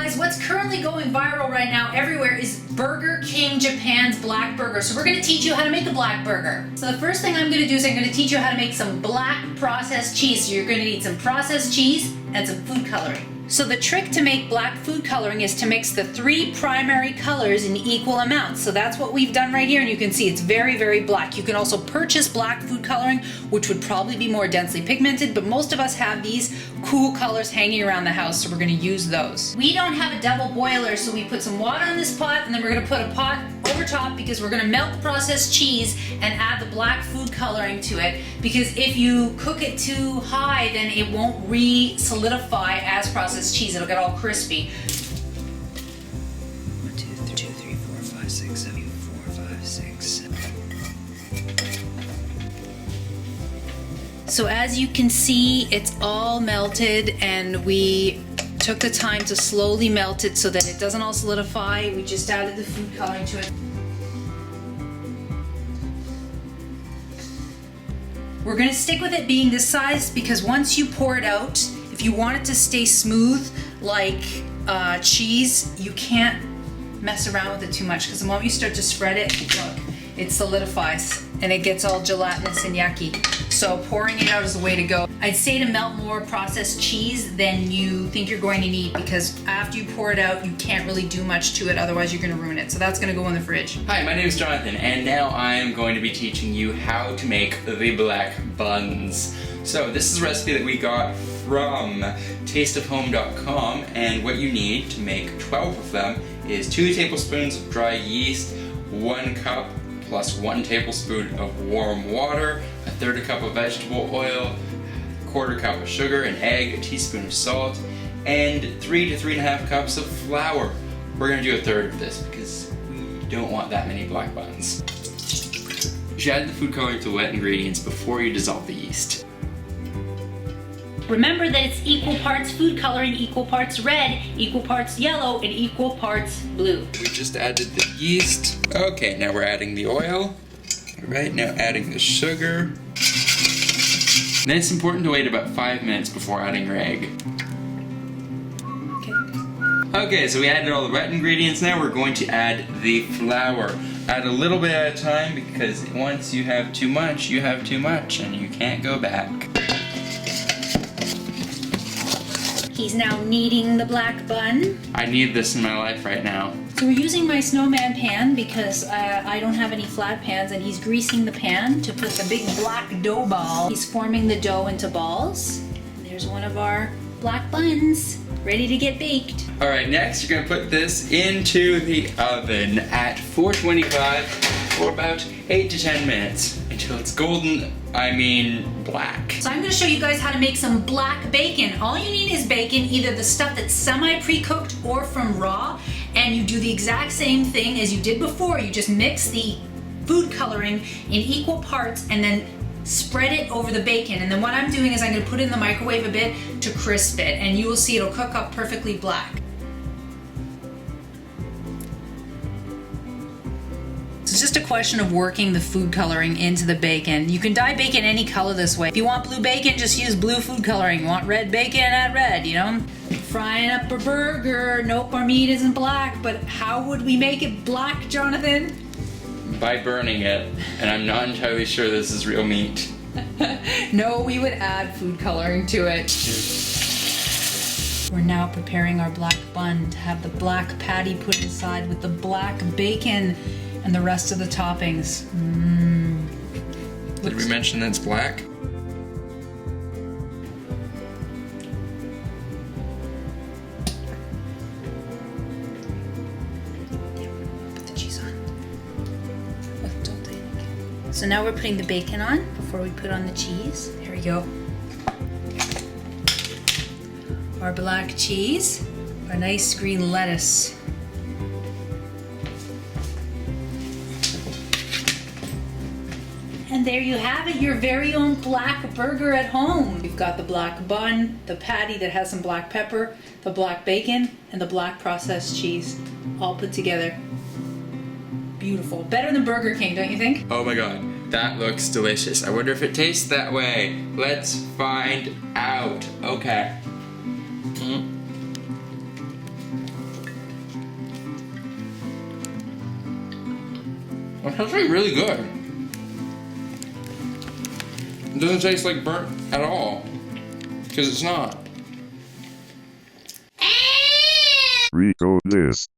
guys, what's currently going viral right now everywhere is Burger King Japan's black burger. So we're going to teach you how to make the black burger. So the first thing I'm going to do is I'm going to teach you how to make some black processed cheese. So you're going to need some processed cheese and some food coloring. So the trick to make black food coloring is to mix the 3 primary colors in equal amounts. So that's what we've done right here, and you can see it's very, very black. You can also purchase black food coloring, which would probably be more densely pigmented, but most of us have these cool colors hanging around the house, so we're gonna use those. We don't have a double boiler, so we put some water in this pot, and then we're gonna put a pot over top because we're gonna melt the processed cheese and add the black food coloring to it, because if you cook it too high, then it won't re-solidify as processed cheese. It'll get all crispy. 1, 2, 3, 4, 5, 6, 7, 4, 5, 6, 7. So as you can see, it's all melted, and we took the time to slowly melt it so that it doesn't all solidify. We just added the food coloring to it. We're gonna stick with it being this size because once you pour it out, if you want it to stay smooth like cheese, you can't mess around with it too much, because the moment you start to spread it, look, it solidifies and it gets all gelatinous and yucky. So pouring it out is the way to go. I'd say to melt more processed cheese than you think you're going to need, because after you pour it out, you can't really do much to it, otherwise you're gonna ruin it. So that's gonna go in the fridge. Hi, my name is Jonathan, and now I am going to be teaching you how to make the black buns. So this is a recipe that we got from tasteofhome.com, and what you need to make 12 of them is 2 tablespoons of dry yeast, 1 cup plus 1 tablespoon of warm water, 1/3 cup of vegetable oil, 1/4 cup of sugar, an egg, a teaspoon of salt, and 3 to 3.5 cups of flour. We're going to do 1/3 of this because we don't want that many black buns. You should add the food coloring to wet ingredients before you dissolve the yeast. Remember that it's equal parts food coloring, equal parts red, equal parts yellow, and equal parts blue. We just added the yeast. Okay, now we're adding the oil. All right, now adding the sugar. Then it's important to wait about 5 minutes before adding your egg. Okay, so we added all the wet ingredients. Now we're going to add the flour. Add a little bit at a time, because once you have too much, you have too much, and you can't go back. He's now kneading the black bun. I need this in my life right now. So we're using my snowman pan because I don't have any flat pans, and he's greasing the pan to put the big black dough ball. He's forming the dough into balls. And there's one of our black buns ready to get baked. All right, next you're gonna put this into the oven at 425 for about 8 to 10 minutes until it's golden, black. So I'm gonna show you guys how to make some black bacon. All you need is bacon, either the stuff that's semi-pre-cooked or from raw, and you do the exact same thing as you did before. You just mix the food coloring in equal parts and then spread it over the bacon. And then what I'm doing is I'm gonna put it in the microwave a bit to crisp it, and you will see it'll cook up perfectly black. It's just a question of working the food coloring into the bacon. You can dye bacon any color this way. If you want blue bacon, just use blue food coloring. You want red bacon, add red, you know? Frying up a burger. Nope, our meat isn't black, but how would we make it black, Jonathan? By burning it, and I'm not entirely sure this is real meat. No, we would add food coloring to it. We're now preparing our black bun to have the black patty put inside with the black bacon and the rest of the toppings. Did we mention that it's black? Put the cheese on. Oh, don't do anything. So now we're putting the bacon on before we put on the cheese. There we go. Our black cheese, our nice green lettuce. And there you have it, your very own black burger at home. You've got the black bun, the patty that has some black pepper, the black bacon, and the black processed cheese, all put together. Beautiful. Better than Burger King, don't you think? Oh my god, that looks delicious. I wonder if it tastes that way. Let's find out. Okay. It's actually really good. It doesn't taste like burnt at all, because it's not. Recode this.